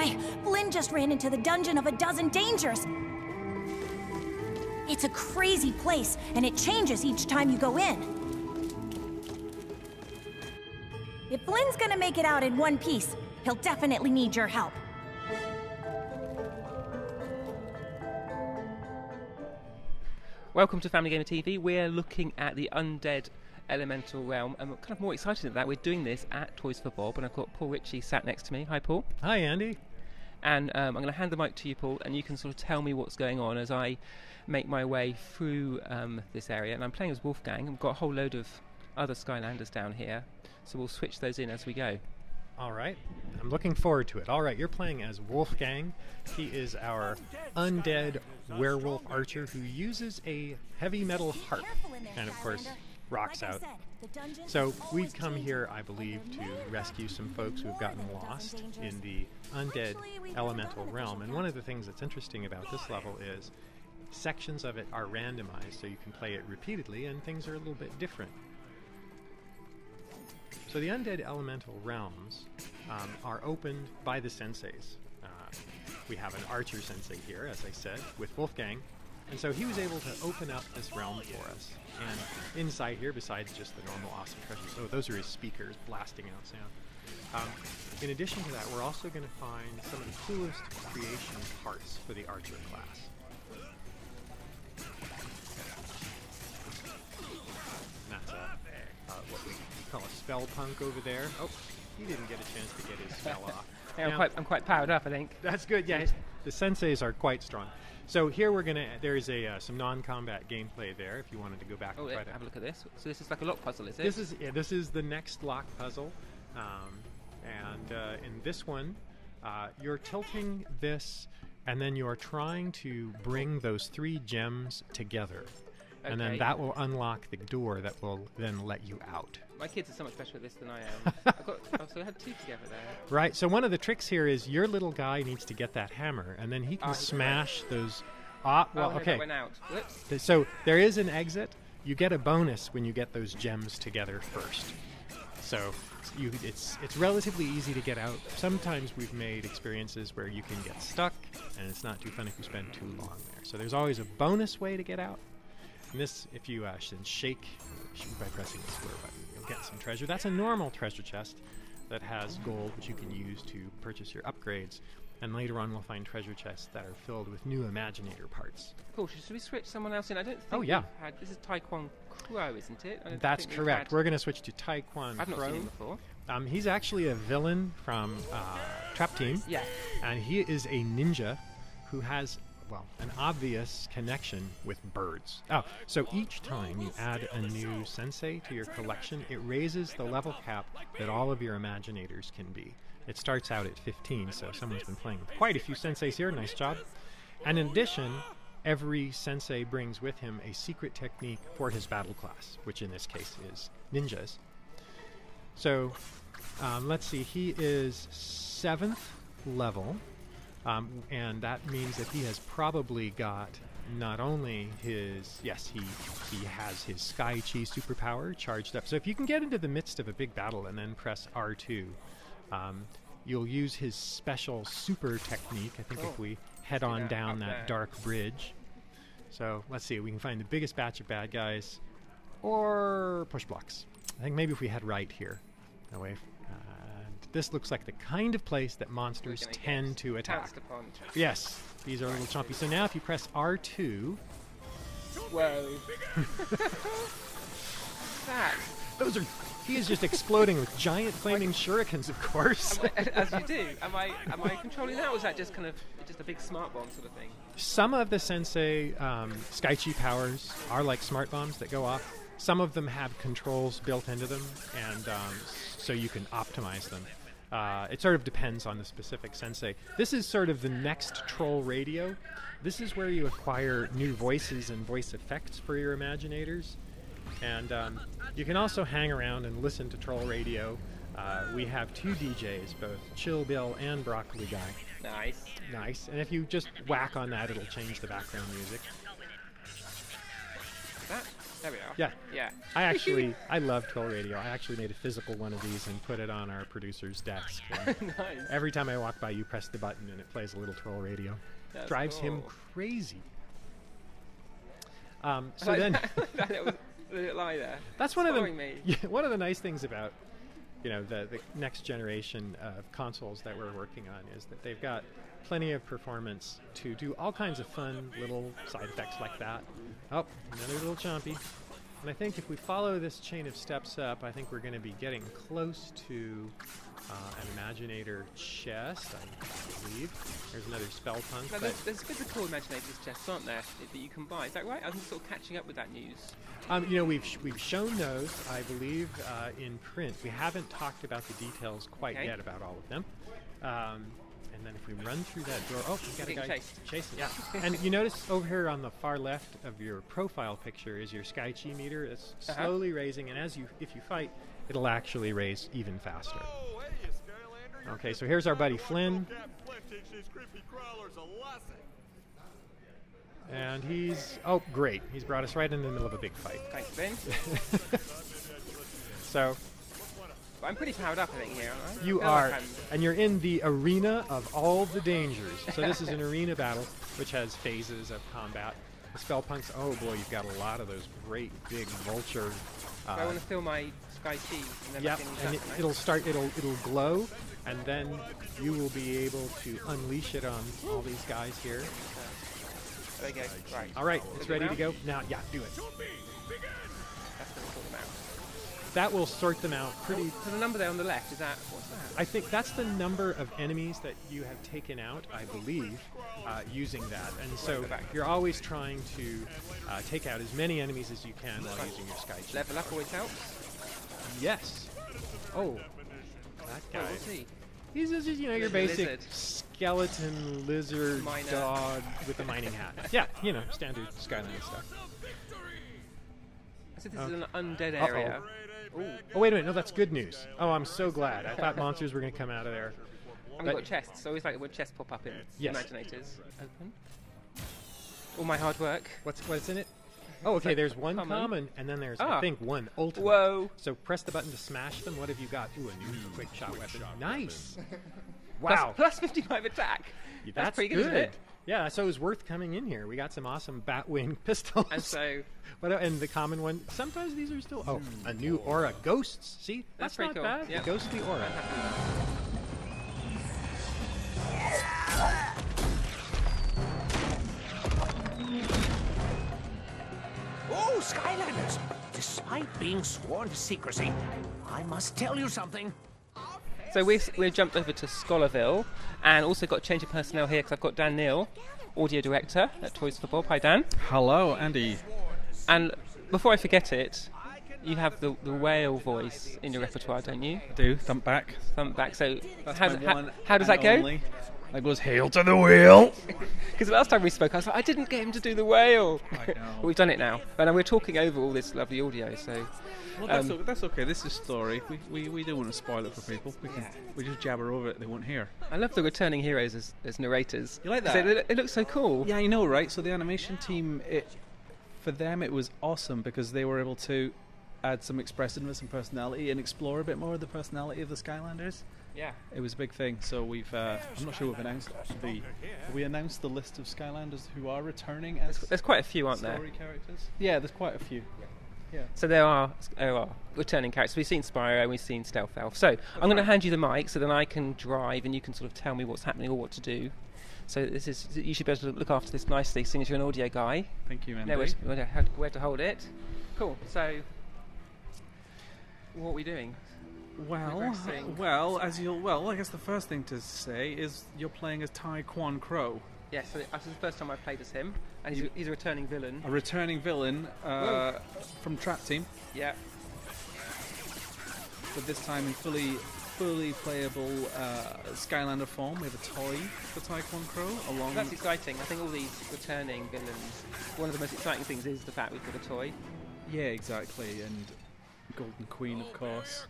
boy! Flynn just ran into the dungeon of a dozen dangers! It's a crazy place, and it changes each time you go in. If Flynn's gonna make it out in one piece, he'll definitely need your help. Welcome to Family Gamer TV. We're looking at the Undead Elemental Realm. I'm kind of more excited at that. We're doing this at Toys for Bob, and I've got Paul Reiche sat next to me. Hi, Paul. Hi, Andy. And I'm going to hand the mic to you, Paul, and you can sort of tell me what's going on as I make my way through this area. And I'm playing as Wolfgang. I've got a whole load of other Skylanders down here, so we'll switch those in as we go. All right. I'm looking forward to it. All right, you're playing as Wolfgang. He is our undead werewolf archer who uses a heavy metal harp and, of course, rocks out. So we've come here, I believe, to rescue some folks who have gotten lost in the Undead Elemental Realm. And one of the things that's interesting about this level is sections of it are randomized, so you can play it repeatedly, and things are a little bit different. So the Undead Elemental Realms are opened by the senseis. We have an archer sensei here, as I said, with Wolfgang. And so he was able to open up this realm for us. And inside here, besides just the normal awesome treasures, oh, those are his speakers blasting out sound. In addition to that, we're also going to find some of the coolest creation parts for the archer class. And that's what we call a spell punk over there. Oh, he didn't get a chance to get his spell off. Yeah, I'm quite powered up, I think. That's good, yeah. The senseis are quite strong. So here we're going to, there's some non-combat gameplay there if you wanted to go back and try to have a look at this. So this is like a lock puzzle, is it? This is the next lock puzzle. In this one, you're tilting this, and then you're trying to bring those 3 gems together. Okay. And then that will unlock the door that will then let you out. My kids are so much better at this than I am. So I had 2 together there. Right, so one of the tricks here is your little guy needs to get that hammer, and then he can smash those... okay. That went out. Whoops. So there is an exit. You get a bonus when you get those gems together first. So it's relatively easy to get out. Sometimes we've made experiences where you can get stuck, and it's not too fun if you spend too long there. So there's always a bonus way to get out. And this, if you shoot by pressing the square button, you'll get some treasure. That's a normal treasure chest that has gold, which you can use to purchase your upgrades. And later on, we'll find treasure chests that are filled with new imaginator parts. Cool. Should we switch someone else in? I don't think. Oh yeah. This is Tae Kwon Crow, isn't it? That's correct. We're going to switch to Tae Kwon Crow. I've not seen him before. He's actually a villain from Trap Team. Yeah. And he is a ninja who has, well, an obvious connection with birds. Oh, so each time you add a new sensei to your collection, it raises the level cap that all of your imaginators can be. It starts out at 15, so someone's been playing with quite a few senseis here. Nice job. And in addition, every sensei brings with him a secret technique for his battle class, which in this case is ninjas. So let's see, he is 7th level. And that means that he has probably got not only his, yes, he has his Sky Chi superpower charged up. So if you can get into the midst of a big battle and then press R2, you'll use his special super technique, I think, if we head on down that dark bridge. So let's see, we can find the biggest batch of bad guys or push blocks. I think maybe if we head right here, that way. This looks like the kind of place that monsters tend to attack. Yes, these are a little chompy. So now if you press R2... Whoa. that? Those are... He is just exploding with giant flaming shurikens, of course. As you do. Am I controlling that, or is that just kind of just a big smart bomb sort of thing? Some of the Sensei Sky Chi powers are like smart bombs that go off. Some of them have controls built into them, and so you can optimize them. It sort of depends on the specific sensei. This is sort of the next troll radio. This is where you acquire new voices and voice effects for your imaginators. And you can also hang around and listen to troll radio. We have 2 DJs, both Chill Bill and Broccoli Guy. Nice. Nice. And if you just whack on that, it'll change the background music. There we are. Yeah. Yeah. I love Troll Radio. I actually made a physical one of these and put it on our producer's desk. Nice. Every time I walk by, you press the button and it plays a little Troll Radio. That's Drives him cool. crazy. So Like then, that was a little lie there. that's one of the me. yeah, one of the nice things about the next generation of consoles that we're working on is that they've got plenty of performance to do all kinds of fun little side effects like that. Oh, another little chompy. And I think if we follow this chain of steps up, I think we're going to be getting close to an Imaginator chest, I believe. There's another spell punk. Now, there's physical Imaginators chests, aren't there, that you can buy? Is that right? I'm sort of catching up with that news. We've shown those, I believe, in print. We haven't talked about the details quite yet about all of them. And then if we run through that door, oh, we got a guy chasing. Yeah. And you notice over here on the far left of your profile picture is your Sky Chi meter. It's slowly raising, and if you fight, it'll actually raise even faster. Okay, so here's our buddy Flynn. And great. He's brought us right in the middle of a big fight. Thanks, Ben. So, I'm pretty powered up, I think, here, aren't I? you are, and you're in the arena of all the dangers. So this is an arena battle, which has phases of combat. The spell punks, oh boy, you've got a lot of those great big vulture. I want to fill my Sky Chi. And then Yep, and it'll glow, and then you will be able to unleash it on all these guys here. There you go. Right. All right, it's ready to go. Now, yeah, do it. That's what we'll talk about. That will sort them out pretty. So the number there on the left, what's that? I think that's the number of enemies that you have taken out, I believe, using that. And so you're always trying to take out as many enemies as you can while using your Sky Chi. Level up always helps. Yes. Oh, that guy. Oh, what's he? He's just, your basic lizard. skeleton lizard Miner. dog with a mining hat. Yeah, standard Skylanders stuff. I said this is an undead area. Oh, wait a minute. No, that's good news. Oh, I'm so glad. I thought monsters were going to come out of there. And we've got chests. I always like when chests pop up in Yes. Imaginators. Open. All my hard work. What's in it? Oh, okay. There's one common, and then there's, I think, one ultimate. Whoa. So press the button to smash them. What have you got? Ooh, a new quick shot weapon. Nice. Wow. Plus 55 attack. That's pretty good, isn't it? Yeah, so it was worth coming in here. We got some awesome Batwing pistols. And so... and the common one, sometimes these are still... Oh, a new aura. Ghosts. See? That's not pretty cool. bad. Yep. The ghostly aura. Oh, Skylanders! Despite being sworn to secrecy, I must tell you something. So we've jumped over to Scholarville and also got a change of personnel here because I've got Dan Neal, audio director at Toys for Bob. Hi, Dan. Hello, Andy. And before I forget it, you have the whale voice in your repertoire, don't you? I do. Thumpback. Thumpback. So That's how does that go? Only. That goes hail to the whale. Because the last time we spoke, I was like, I didn't get him to do the whale. I know. But we've done it now. And we're talking over all this lovely audio, so... Well, that's okay. This is story. We don't want to spoil it for people. We just jabber over it. They won't hear. I love the returning heroes as narrators. You like that? So it looks so cool. Yeah, I know, right? So the animation team, for them, it was awesome because they were able to add some expressiveness and personality and explore a bit more of the personality of the Skylanders. Yeah. It was a big thing. So we've, I'm not sure we've announced we announced the list of Skylanders who are returning as There's quite a few, aren't there? story characters. Yeah, there's quite a few. Yeah. So there are returning characters. We've seen Spyro, we've seen Stealth Elf. So I'm going to hand you the mic so then I can drive and you can sort of tell me what's happening or what to do. So you should be able to look after this nicely, seeing as you're an audio guy. Thank you, Andy. Know where to hold it. Cool. So what are we doing? Well, I guess the first thing to say is you're playing as Tae Kwon Crow. Yes, so this is the first time I've played as him, and he's a returning villain. A returning villain from Trap Team. Yeah. But this time in fully playable Skylander form. We have a toy for Tae Kwon Crow. That's exciting. I think all these returning villains, one of the most exciting things is the fact we've got a toy. Yeah, exactly. And Golden Queen, of course.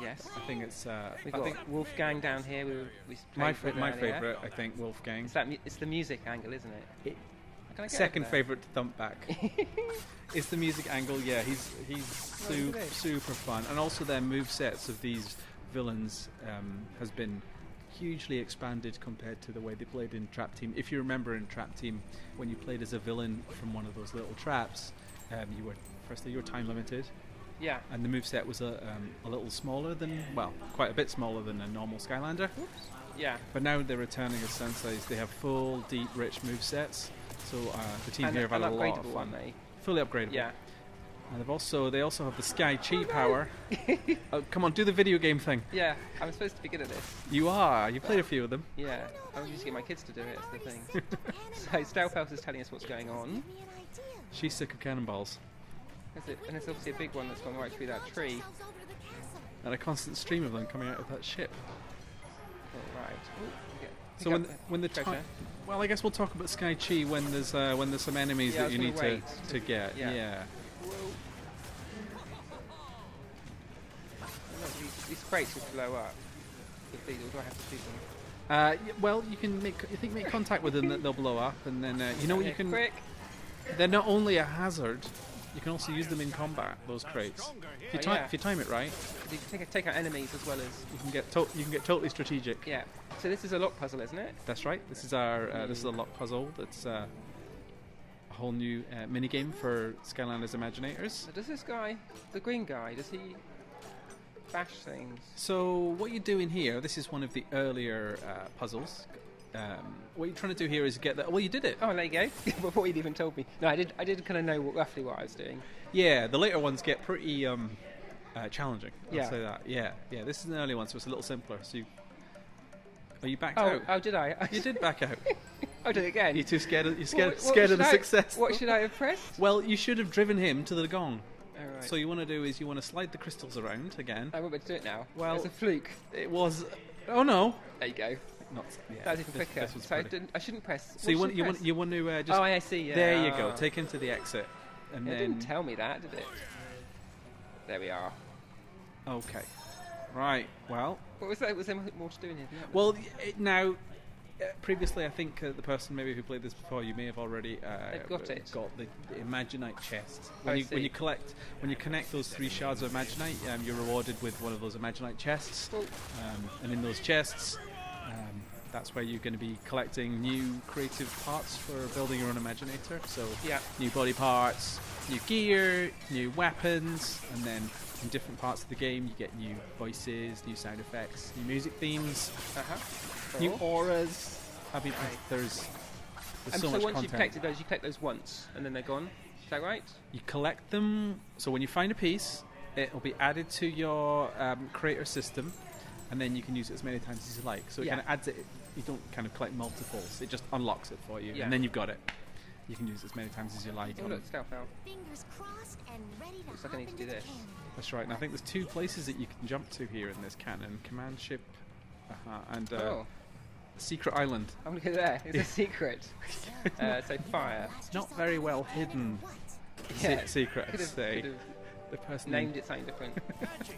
Yes. I think it's... We've got Wolfgang down here. We my favourite, I think, Wolfgang. It's the music angle, isn't it? Can I get second over there? favourite to Thumpback. It's the music angle, yeah, he's look at this. super fun. And also their movesets of these villains has been hugely expanded compared to the way they played in Trap Team. If you remember in Trap Team, when you played as a villain from one of those little traps, you were time limited. Yeah. And the moveset was a little smaller than, well, quite a bit smaller than a normal Skylander. Oops. Yeah. But now they're returning as senseis. They have full, deep, rich movesets. So the team here have had a lot of fun. Fully upgradable. Yeah. And they also have the Sky Chi power. Oh, come on, do the video game thing. Yeah. I'm supposed to be good at this. You are. You played a few of them. Yeah. I'm just getting my kids to do it. It's the thing. So Stealth Elf is telling us what's going on. She's sick of cannonballs. Is it? And it's obviously a big one that's gone right through that tree. And a constant stream of them coming out of that ship. Oh, right. Ooh, okay. So when the treasure. well, I guess we'll talk about Sky Chi when there's some enemies Yeah, I that was you gonna need wait to get. yeah. Yeah. Look, these crates will blow up. Or do I have to shoot them? Well, you can make contact with them, that they'll blow up, and then you know what Yeah, you can. Quick. They're not only a hazard, you can also use them in combat. Those crates, if you time it right, You can take out enemies as well as. you can get totally strategic. Yeah. So this is a lock puzzle, isn't it? That's right. This is a lock puzzle. That's a whole new mini game for Skylanders Imaginators. So does this guy, the green guy, does he bash things? So what you're doing here, this is one of the earlier puzzles. What you're trying to do here is get that. Well, you did it. Oh, there you go. Before you'd even told me. No, I did kind of know roughly what I was doing. Yeah, the later ones get pretty challenging. I'll Yeah. say that. Yeah. This is an early one, so it's a little simpler. So you backed Oh, out? oh, did I? You did back out. I did it again. You're too scared. You're What scared of should the I- success. What should I have pressed? Well, you should have driven him to the gong. Oh, right. So you want to do is you want to slide the crystals around again. I want me to do it now. Well- It's a fluke. It was. Oh no. There you go. Not. Yeah, That was even quicker. This was So pretty. I shouldn't press. So you What want should you I want press? to just. Oh, I see. Yeah. There you go. Ah. Take him to the exit, and It then. didn't tell me that, did it? There we are. Okay. Right. Well. What was that? Was there more to do in here? than that? Well. Now. Previously, I think the person maybe who played this before, you may have already They've got it. Got the Imaginite chest. I When see. you connect those 3 shards of Imaginite, you're rewarded with one of those Imaginite chests. Well, And in those chests, that's where you're going to be collecting new creative parts for building your own Imaginator. So yeah. new body parts, new gear, new weapons, and then in different parts of the game you get new voices, new sound effects, new music themes, new Cool. auras. I mean, there's And so so much once content. you've collected those, you collect those once, and then they're gone. Is that right? You collect them, so when you find a piece, it'll be added to your creator system, and then you can use it as many times as you like. So it Yeah. kind of adds it. You don't kind of collect multiples. It just unlocks it for you, Yeah. and then you've got it. You can use it as many times as you like. Oh, look, Stealth Elf. Fingers crossed and ready to Looks like I hop need to into do the this. cannon. That's right. And I think there's 2 places that you can jump to here in this cannon: command ship, and Oh, secret island. oh, look at there. It's a secret. So fire. Not very well hidden Yeah. secret, I'd Could say. have The person named it something different.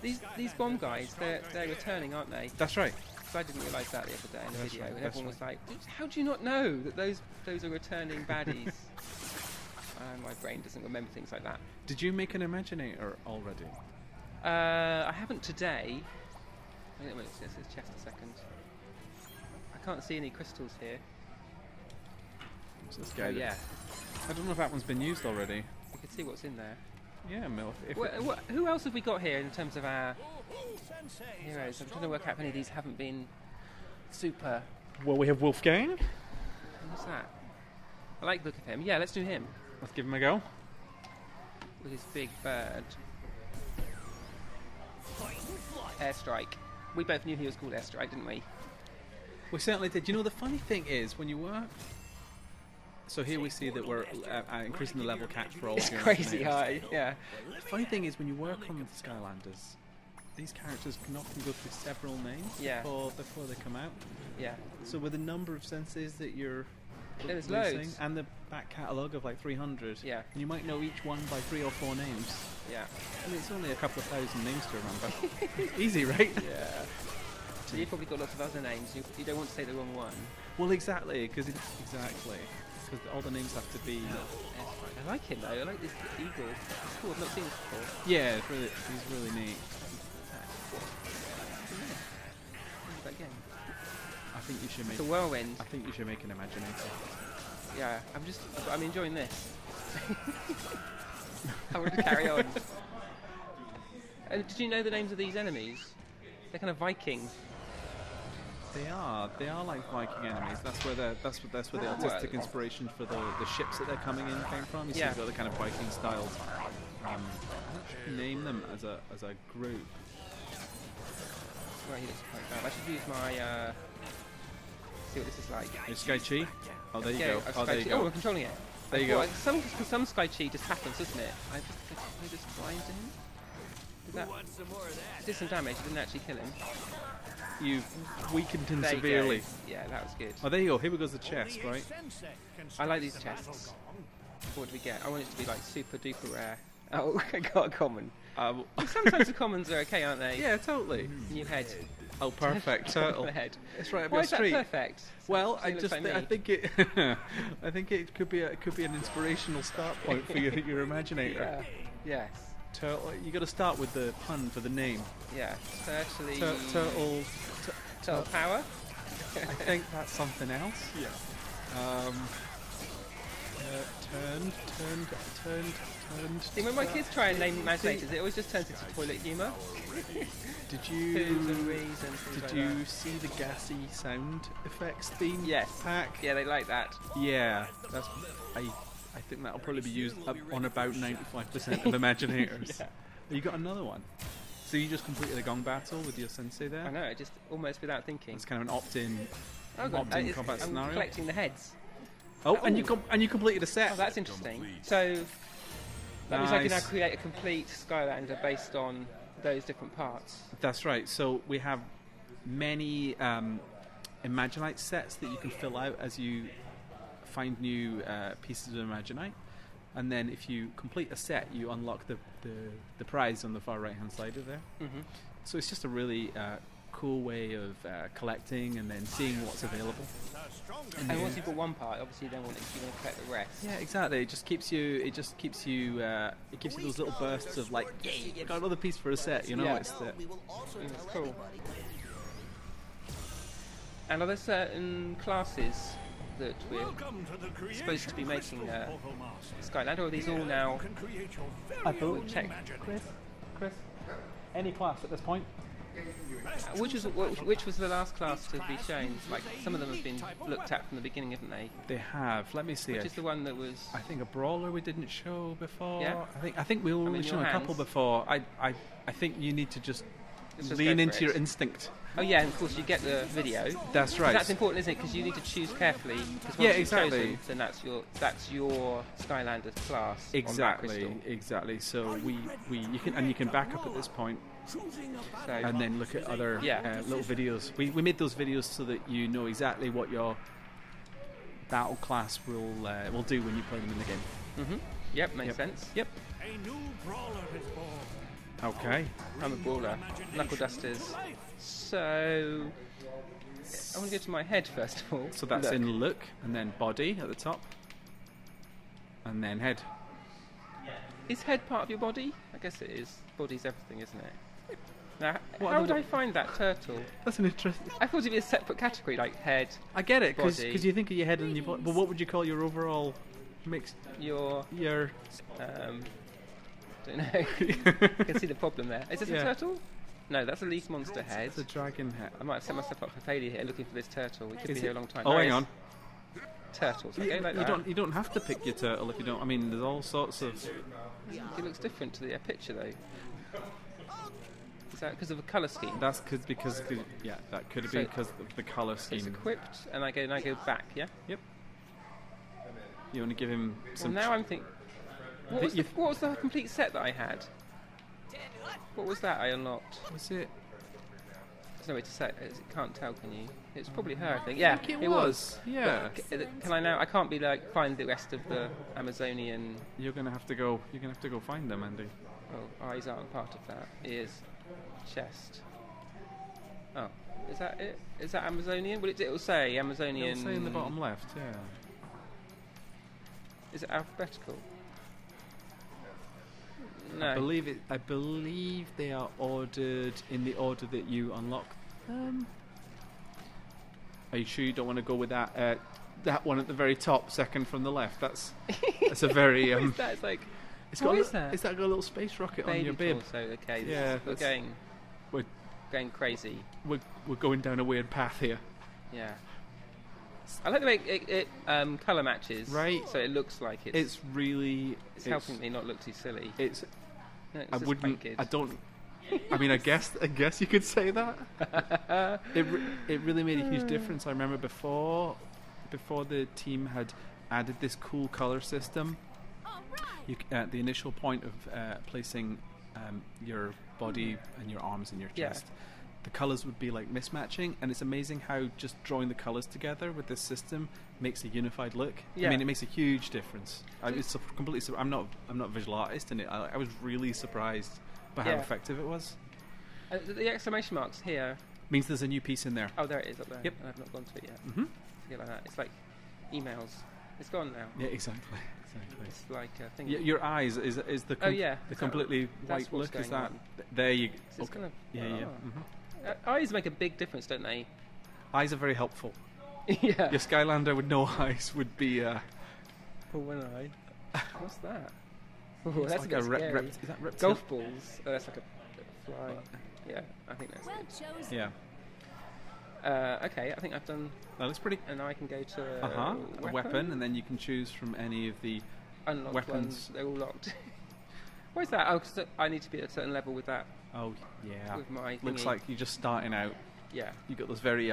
these bomb guys, they're returning, aren't they? That's right. 'Cause I didn't realise that the other day in the That's video, right, and that's everyone was like, "How do you not know that those are returning baddies?" My brain doesn't remember things like that. Did you make an Imaginator already? I haven't today. Wait a minute, this is chest a second. I can't see any crystals here. So this Oh guy yeah, I don't know if that one's been used already. you can see what's in there. Yeah, Mil. If Who else have we got here in terms of our heroes? I'm trying to work out if any of these haven't been super. well, we have Wolfgang. What's that? I like the look of him. Yeah, let's do him Let's give him a go. with his big bird. Airstrike. We both knew he was called Airstrike, didn't we? We certainly did. You know, the funny thing is, when you work... So here we see that we're increasing the level cap for all It's of your crazy Imaginators. high. Yeah. The funny thing is, when you work on the Skylanders, these characters can often go through several names Yeah. before they come out. Yeah. So with the number of senses that you're There's releasing, loads. and the back catalogue of like 300, Yeah. and you might know each one by 3 or 4 names. Yeah. I mean, it's only a couple of thousand names to remember. Easy, right? Yeah. So you've probably got lots of other names. You don't want to say the wrong one. Well, exactly, because exactly. because all the names have to be. I like him though. I like this eagle. It's cool. I've not seen this before. Yeah, it's really, he's really neat. That again. I think you should make. It's a whirlwind. I think you should make an imaginator. Yeah, I'm enjoying this. I want to carry on. Did you know the names of these enemies? They're kind of Viking. They are like Viking enemies. That's where the artistic inspiration for the ships that they're coming in came from. You see, they've got the kind of Viking styles. I should name them as a group. Well, he looks quite bad. I should use my. See what this is like. Your Sky Chi? Oh, there you go. Oh, there you Oh, go. we're controlling it. There you go. Some Sky Chi just happens, doesn't it? I just blind him. Did some damage. Didn't actually kill him. You've weakened him There you severely. go. Yeah, that was good. Oh, there you go. Here goes the chest, right? I like these chests. What do we get? I want it to be like super duper rare. Oh, I got a common. Sometimes the commons are okay, aren't they? Yeah, totally. New head. Oh, perfect. Turtle. Head. It's right up Why your is that street. perfect? Well, It looks like me. I think it I think it could be an inspirational start point for your imaginator. Yeah. Yes. Turtle. You got to start with the pun for the name. Yeah. Turtley. Turtle. Turtle power. I think that's something else. Yeah. Turned. See, when my kids try and name imaginators, it always just turns into toilet humour. Did Poos and you rees and things did like you that. see the gassy sound effects theme Yes. pack? Yeah, they like that. Yeah, that's. I think that'll probably be used up on about 95% of Imaginators. Yeah. You got another one. So you just completed a gong battle with your sensei there. I know, just almost without thinking. It's kind of an opt-in, Oh, God. opt-in combat I'm scenario. collecting the heads. Oh, and you completed a set. Oh, that's interesting. So that means I can now Nice. create a complete Skylander based on those different parts. That's right. So we have many Imaginite sets that you can fill out as you find new pieces of Imaginite. And then if you complete a set, you unlock the prize on the far right-hand side of there. Mm-hmm. So it's just a really cool way of collecting and then seeing what's available. And once you've got one part, obviously you want to collect the rest. Yeah, exactly. It gives you those little bursts of like, yay, you got another piece for a set. You know, Yeah. it's It's cool. And are there certain classes that we're supposed to be making Skylander, or are these all now? We'll check. Chris, any class at this point? Which was the last class to be shown? Like, some of them have been looked at from the beginning, haven't they? They have. Let me see. Which is the one that was? I think a brawler we didn't show before. Yeah? I think we only in shown your a couple hands. before. I think you need to just Let's just lean go for into your it. instinct. Oh yeah, and of course you get the video. That's right. That's important, isn't it? Because you need to choose carefully. 'Cause once Yeah, you've exactly. chosen, then that's your Skylander class. On that Exactly, crystal. exactly. So you can back up at this point So, and then look at other little videos. We made those videos so that you know exactly what your battle class will do when you play them in the game. mm-hmm. Yep, makes sense. Yep. A new brawler is born. Okay. I'm a brawler. Knuckle dusters. So I want to go to my head first of all. So that's Look. in look, and then body at the top, and then head. Is head part of your body? I guess it is. Body's everything, isn't it? Now, What how are would the- I find that turtle? That's an interesting. I thought it'd be a separate category, like head, I get it, because Body. you think of your head and your body. But what would you call your overall mix? your Your don't know. I can see the problem there. Is this Yeah. a turtle? No, that's a leaf monster head. the dragon head. I might have set myself up for failure here looking for this turtle. We could Is be here it- a long time. Oh, There hang it on. is. Turtles. Okay, like that. You don't have to pick your turtle if you don't. I mean, there's all sorts of. It looks different to the picture though. Is that because of the colour scheme? That's because yeah, that could be So- because of the color So it's scheme. equipped, and I go back. Yeah. Yep. You want to give him Well, some. now I'm thinking. What was the complete set that I had? What was that I unlocked? Was it? There's no way to say it. You can't tell, can you? It's probably her, I think. Yeah, think it it was. Yeah. But can I now? I can't be like find the rest of the Amazonian. You're gonna have to go. You're gonna have to go find them, Andy. Oh, eyes aren't part of that. Ears, chest. Oh, is that it? Is that Amazonian? Well, it'll say Amazonian. It'll say in the bottom left. Yeah. Is it alphabetical? No. I believe they are ordered in the order that you unlock them. Are you sure you don't want to go with that? That one at the very top, second from the left. That's a very. What is that? It's like. It's What got is that? It's got a little space rocket on your bib. Torso. Okay. Yeah, We're we're going crazy. we're going down a weird path here. Yeah. I like the way it colour matches. Right. So it looks like It's really. it's helping me not look too silly. It's. No, it's I just wouldn't. quite good. I don't. I mean, I guess you could say that. It really made a huge difference. I remember before the team had added this cool color system. At the initial point of placing your body and your arms in your chest, the colors would be like mismatching, and it's amazing how just drawing the colors together with this system makes a unified look. Yeah. I mean, it makes a huge difference. It's completely. I'm not a visual artist, and I was really surprised by how effective it was. The exclamation marks here Means there's a new piece in there. Oh, there it is up there. Yep. I've not gone to it yet. Mm-hmm. Yeah, like that. It's like emails. It's gone now. Yeah, exactly. It's like a thing. Your eyes is the the completely white look. Is that there? You so it's kind of yeah. Mm-hmm. Eyes make a big difference, don't they? Eyes are very helpful. Yeah. Your Skylander with no eyes would be. For one eye. What's that? Oh, it's that's like a bit a scary. is that reptile? Golf balls. Oh, that's like a fly. Yeah, I think that's Well good. chosen. Yeah. Okay, I think I've done. That looks pretty. And I can go to A weapon, and then you can choose from any of the unlocked weapons. Ones. They're all locked. Why is that? Oh, 'cause I need to be at a certain level with that. Oh yeah. With my looks thingy. like you're just starting out. Yeah. You got those very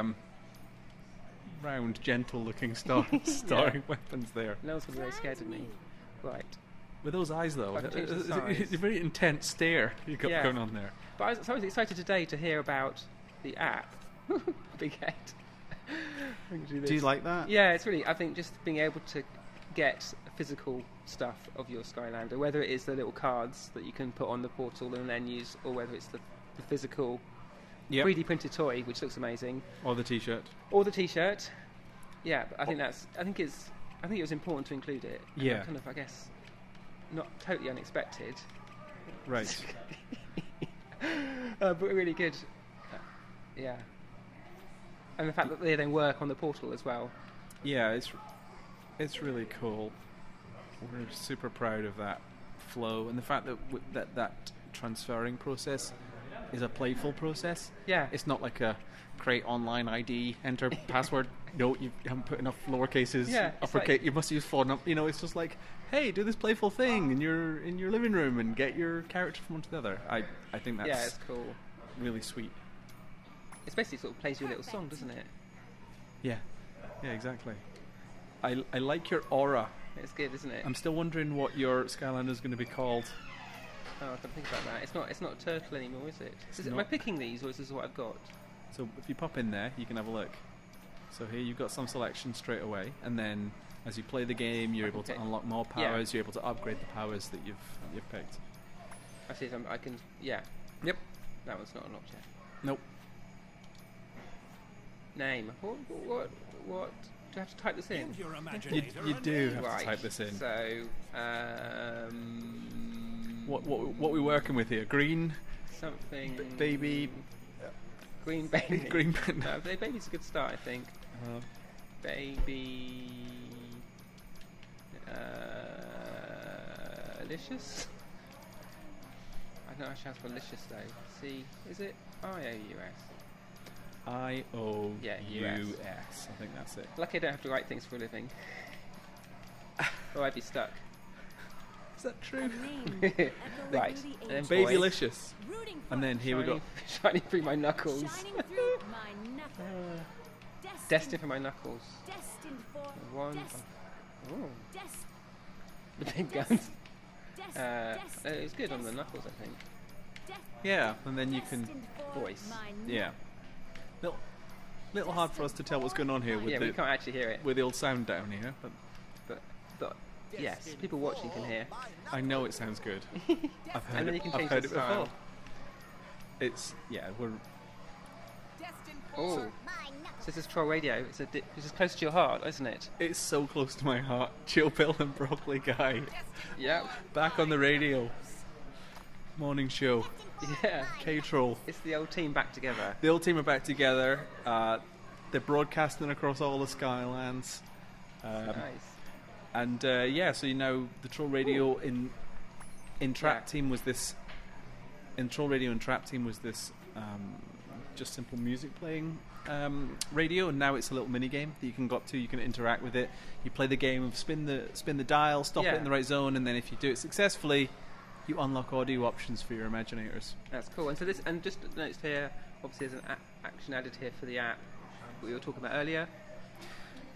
round, gentle-looking starring weapons there. No one's gonna be very scared of me. Right. With those eyes, though, I've changed the size. it's a very intense stare you got going on there. But I was excited today to hear about the app. Big head. Do you like that? Yeah, it's really. I think just being able to get physical stuff of your Skylander, whether it is the little cards that you can put on the portal and then use, or whether it's the physical 3D printed toy, which looks amazing, or the T-shirt, or the T-shirt. Yeah, but I think I think it was important to include it. Yeah. Kind of, I guess, not totally unexpected. Right. But really good. Yeah. And the fact that they then work on the portal as well. Yeah, it's really cool. We're super proud of that flow and the fact that that transferring process is a playful process. Yeah. It's not like a create online ID, enter password. No, you haven't put enough lower cases. Yeah, uppercase. You must use font. It's just like, hey, do this playful thing in your living room and get your character from one to the other. I think that's it's cool. Really sweet. It basically sort of plays you a little song, doesn't it? Yeah. Yeah, exactly. I like your aura. It's good, isn't it? I'm still wondering what your Skylander is going to be called. Oh, I can think about that. It's not a turtle anymore, is it? Am I picking these, or is this what I've got? So if you pop in there, you can have a look. So here you've got some selection straight away, and then as you play the game, you're able to unlock more powers. You're able to upgrade the powers that you've picked. I see. I can. Yeah. Yep. That one's not unlocked yet. Nope. Name. What? Do I have to type this in? You do have to type this in. So, what we're working with here? Green. Something. Baby. Green baby. Green baby. No, baby's a good start, I think. Baby. Licious. I don't know how to spell licious though. C. Is it I-O-U-S? I-O-U-S. I think that's it. Lucky I don't have to write things for a living. Or I'd be stuck. Is that true? Right. And then Babylicious. And then here we go. Shining through my knuckles. Shining through my knuckles. Destined for my knuckles. Destined for. One. Des- The big guns. It was good on the knuckles, I think. Yeah, and then you can voice. Yeah. Little hard for us to tell what's going on here with we can't actually hear it. With the old sound down here, but yes, people watching can hear. I know it sounds good. I've heard and then it. You can I've change heard the it style. before. It's we're. Oh. So this is Troll Radio. It's as close to your heart, isn't it? It's so close to my heart. Chill Pill and Broccoli Guy. Yeah. Back on the radio. Morning show. Yeah. K-Troll. It's the old team back together. The old team are back together. They're broadcasting across all the Skylands. Nice. And so you know the Troll Radio in Trap Team was this. In Troll Radio and Trap Team was this just simple music playing radio, and now it's a little mini game that you can go up to. You can interact with it. You play the game of spin the dial, stop it in the right zone, and then if you do it successfully, you unlock audio options for your imaginators. That's cool. And so this, and just notice here, obviously there's an action added here for the app we were talking about earlier.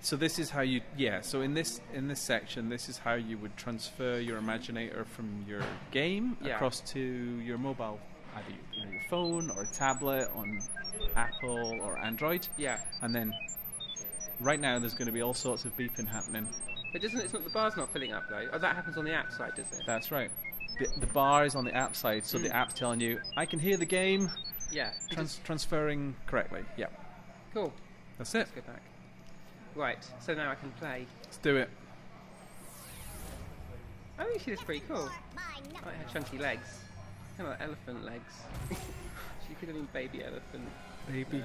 So this is how you, so in this section, this is how you would transfer your imaginator from your game across to your mobile, either your phone or a tablet on Apple or Android. Yeah. And then right now there's going to be all sorts of beeping happening. But it's not the bar's not filling up though. Oh, that happens on the app side, does it? That's right. The bar is on the app side, so the app's telling you, I can hear the game. Yeah. Transferring correctly. Yeah. Cool. That's it. Let's go back. Right, so now I can play. Let's do it. I think she looks pretty cool. I like her chunky legs. Kind of like elephant legs. She could have been baby elephant. Baby.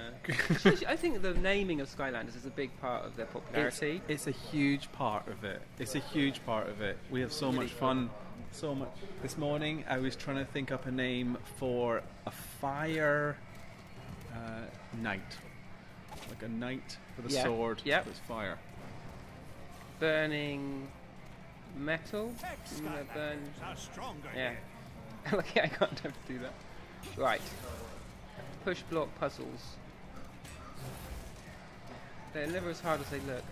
I think the naming of Skylanders is a big part of their popularity. It's a huge part of it. It's a huge part of it. We have so really much fun. So much. This morning I was trying to think up a name for a fire knight. Like a knight with a sword. Yep. With fire. Burning metal. Burn. Yeah. Okay, I can't have to do that. Right. Push block puzzles. They're never as hard as they look.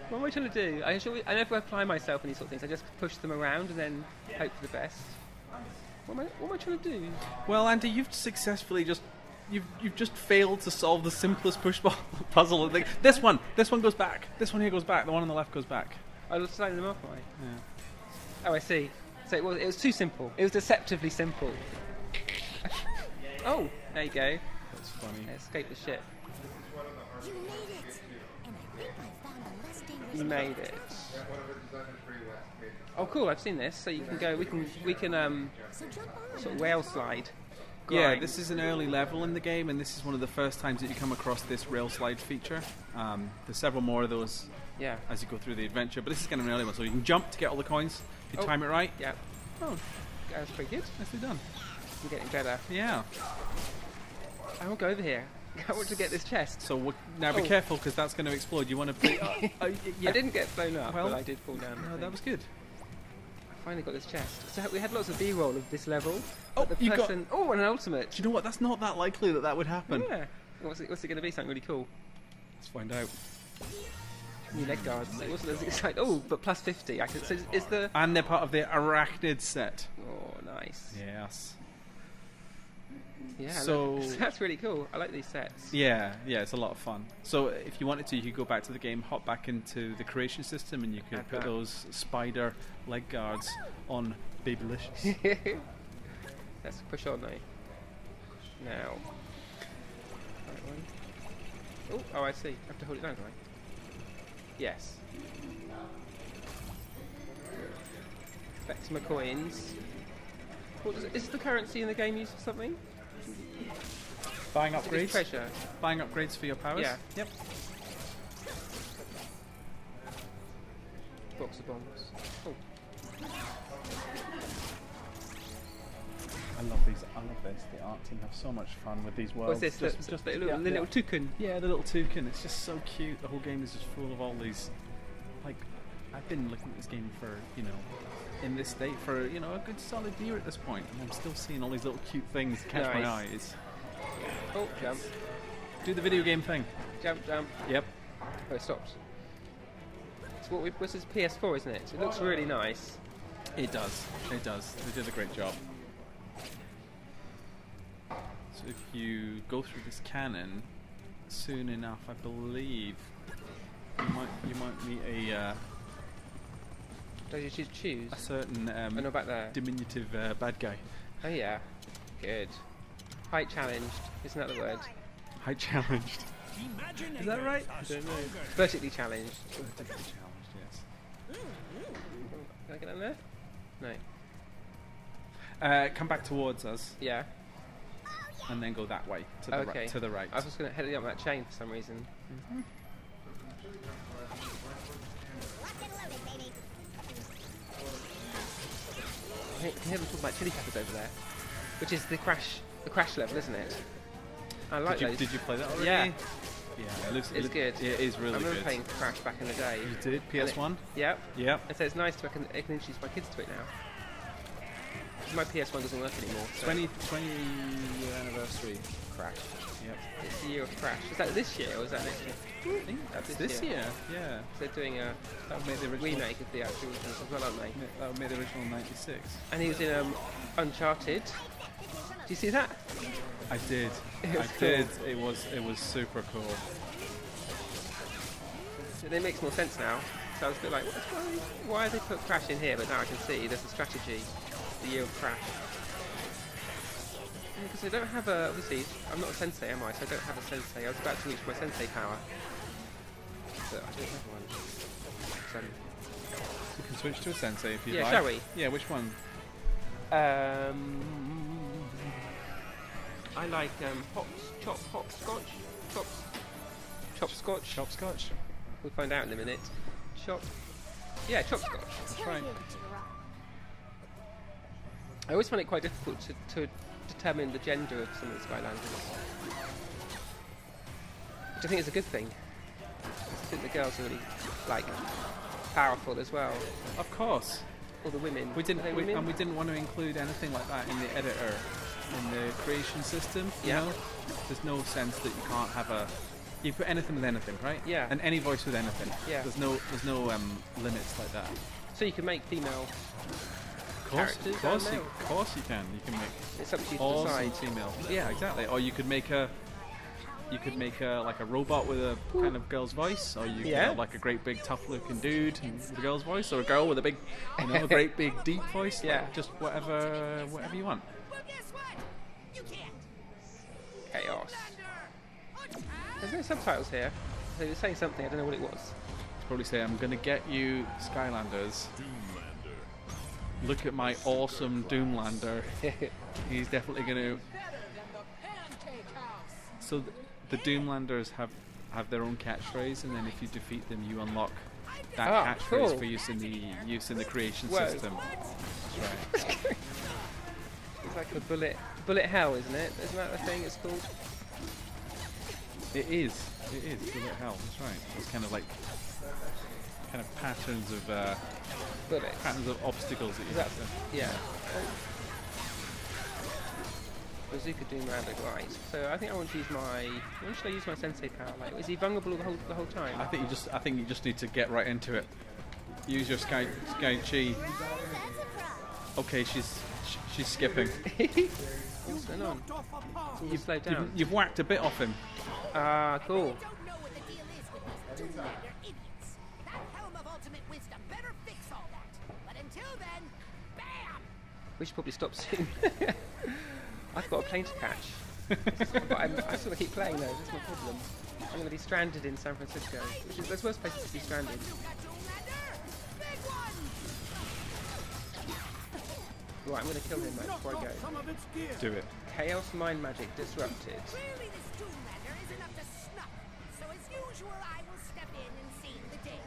What am I trying to do? I never apply myself in these sort of things. I just push them around and then hope for the best. What am I trying to do? Well, Andy, you've successfully you've just failed to solve the simplest push puzzle. Like, this one goes back. This one here goes back. The one on the left goes back. I was sliding them off, right? Yeah. Oh, I see. So it was too simple. It was deceptively simple. Oh, there you go. That's funny. Escape the ship. You made it! And I think I found a less dangerous You made it. Oh, cool! I've seen this. So you can go. We can So jump on. sort of whale slide. Yeah, Grind. this is an early level in the game, and this is one of the first times that you come across this rail slide feature. There's several more of those as you go through the adventure, but this is kind of an early one, so you can jump to get all the coins if you time it right. Yeah. Oh, that's pretty good. Nicely done. I'm getting better. Yeah. I won't go over here. I want to get this chest. So now be careful, because that's going to explode. You want to be... I didn't get blown up, Well, but I did fall down. No, that was good. I finally got this chest. So we had lots of B-roll of this level. Oh, but the you got... person... Oh, and an ultimate. Do you know what? That's not that likely that would happen. Yeah. What's it going to be? Something really cool. Let's find out. New leg guards. It wasn't as exciting. Oh, but plus 50. So is the... And they're part of the arachnid set. Oh, nice. Yes. Yeah, so that's really cool. I like these sets. Yeah, it's a lot of fun. So if you wanted to, you could go back to the game, hop back into the creation system, and you could put those spider leg guards on Babylicious. Let's push on now. Now. Right one. Oh, I see. I have to hold it down, right? Yes. Collect my coins. Is the currency in the game used for something? Buying upgrades. Treasure. Buying upgrades for your powers. Yeah. Yep. Box of bombs. Oh. I love these. I love this. The art team have so much fun with these worlds. What's this? Just the little toucan. Yeah, the little toucan. It's just so cute. The whole game is just full of all these. Like, I've been looking at this game for, in this state for, a good solid year at this point, and I'm still seeing all these little cute things catch my eyes. Oh, jump. Do the video game thing. Jump. Yep. Oh, it stopped. So this is PS4, isn't it? It looks really nice. It does. They did a great job. So if you go through this canon soon enough, I believe you might meet a Does you choose? a certain no, back there. diminutive bad guy. Oh yeah, good. Height challenged, isn't that the word? Height challenged. Is that right? I don't know. Vertically challenged. Vertically challenged, yes. Can I get down there? No. Come back towards us. Yeah. And then go that way to Okay. the right. I was just going to head it up that chain for some reason. I can hear them talking about chili peppers over there, which is the crash level, isn't it? I like those. Did you play that already? Yeah. Yeah, It's good. It is really I remember good. playing Crash back in the day. You did? PS1? Yep. Yep. And so it's nice to I can introduce my kids to it now. My PS1 doesn't work anymore. So 20 year anniversary Crash. Yep. it's the year of Crash. Is that this year or is that next year? I think that's this year. Yeah. So they're doing a That would make the original. remake of the actual ones as well, aren't they? That would make the original 96. And he was in Uncharted. Do you see that? I did. It was I did. It was super cool. It makes more sense now. So I was a bit like, why have they put Crash in here? But now I can see there's a strategy. The year of Crash. Because I don't have obviously, I'm not a Sensei, am I? So I don't have a Sensei. I was about to reach my Sensei power. But I don't have one. So, You can switch to a Sensei if you yeah, like. shall we? Yeah, which one? I like Chopscotch. Chopscotch. We'll find out in a minute. Chopscotch. That's right. I always find it quite difficult to determine the gender of some of the Skylanders. Which I think is a good thing. I think the girls are really, like, powerful as well. Of course. Or the women. We didn't, Are they we women? didn't want to include anything like that in the editor, in the creation system. You Yeah. know? There's no sense that you can't have a. You put anything with anything, right? Yeah. And any voice with anything. Yeah. There's no limits like that. So you can make female characters. Of course you can. You can make It's up to you to awesome decide. female. Yeah, exactly. Or you could make a. You could make like a robot with a kind of girl's voice, or you could have like a great big tough looking dude with a girl's voice, or a girl with a big, a great big deep voice. Yeah. Like just whatever you want. Well, guess what? You can't. Chaos. There's no subtitles here. So you're saying something, I don't know what it was. It's probably say, I'm gonna get you Skylanders. Look at my awesome Doomlander. He's definitely gonna. So the Doomlanders have their own catchphrase, and then if you defeat them, you unlock that catchphrase cool. for use in the creation Whoa. system. That's right. It's like a bullet hell, isn't it? Isn't that the thing it's called? It is bullet hell. That's right. It's kind of like patterns of Bullets. obstacles that you Is have that to. yeah. Bazooka Doomlander, right. So I think I want to use when should I use my Sensei power? Like, is he vulnerable the whole time? I think you just need to get right into it. Use your Sky Chi. Okay, she's skipping. What's going on? You've slowed down. You've whacked a bit off him. Ah, cool. Don't know what the deal is with these Doomlander idiots. That helm of ultimate wisdom better fix all that. But until then, bam! We should probably stop soon. I've got a plane to catch. But I just want to keep playing though, that's my problem. I'm going to be stranded in San Francisco, which is the worst place to be stranded. Big one! Right, I'm going to kill him though before I go. Some of its gear. Do it. Chaos Mind Magic disrupted. Clearly this Doomlander isn't up to snuff. So as usual, I will step in and save the day.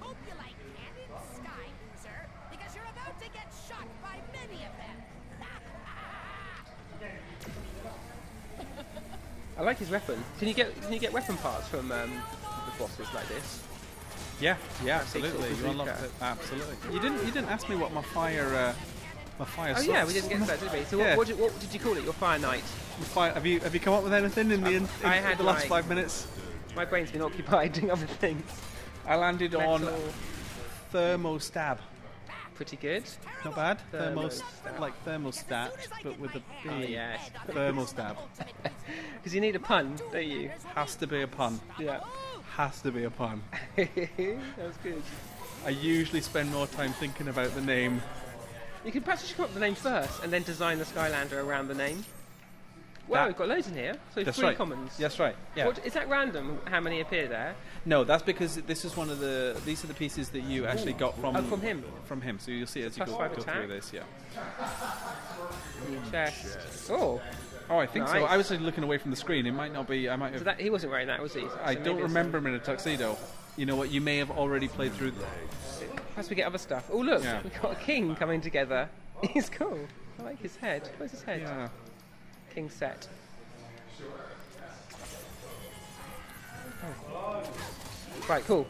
Hope you like Cannon Sky, loser, because you're about to get shot by many of them. I like his weapon. Can you get weapon parts from the bosses like this? Yeah, Big sort absolutely. of You unlocked bazooka. it. Absolutely. You didn't ask me what my fire. Oh yeah, we didn't get to that, did we? So Yeah. what did you call it? Your Fire Knight? Have you come up with anything in the I had the last like- 5 minutes? My brain's been occupied doing other things. I landed on Metal. thermostab. Pretty good. Not bad. Thermostat. Like thermostat, but with a B. Oh yes. Thermostab. Because you need a pun, don't you? Has to be a pun. Yeah. Has to be a pun. That was good. I usually spend more time thinking about the name. You could perhaps just come up with the name first and then design the Skylander around the name. Wow, we've got loads in here. So That's 3 right. commons. That's right. Yeah. What, is that random? How many appear there? No, that's because this is one of the. These are the pieces that you actually got from. Oh, from him. From him. So you'll see as you Plus go 5 through attack. this. Yeah. Chest. Oh, Oh, I think so. Nice. I was looking away from the screen. It might not be. I might so have. that he wasn't wearing that, was he? I So don't maybe it's- remember him in a tuxedo. You know what? You may have already played through. Plus we get other stuff. Oh look, Yeah. we've got a king coming together. He's cool. I like his head. Where's his head? Yeah. King set. Oh. Right, cool.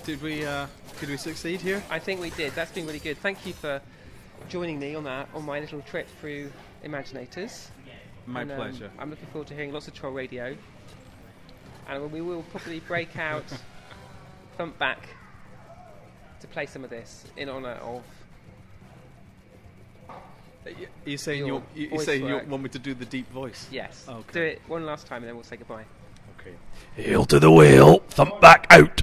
Did we succeed here? I think we did. That's been really good. Thank you for joining me on my little trip through Imaginators. My And, pleasure. I'm looking forward to hearing lots of troll radio, and we will probably break out Thumpback to play some of this in honour of. You're saying Your you voice saying you work. want me to do the deep voice? Yes. Okay. Do it one last time, and then we'll say goodbye. Okay. Hail to the whale, Thumpback out.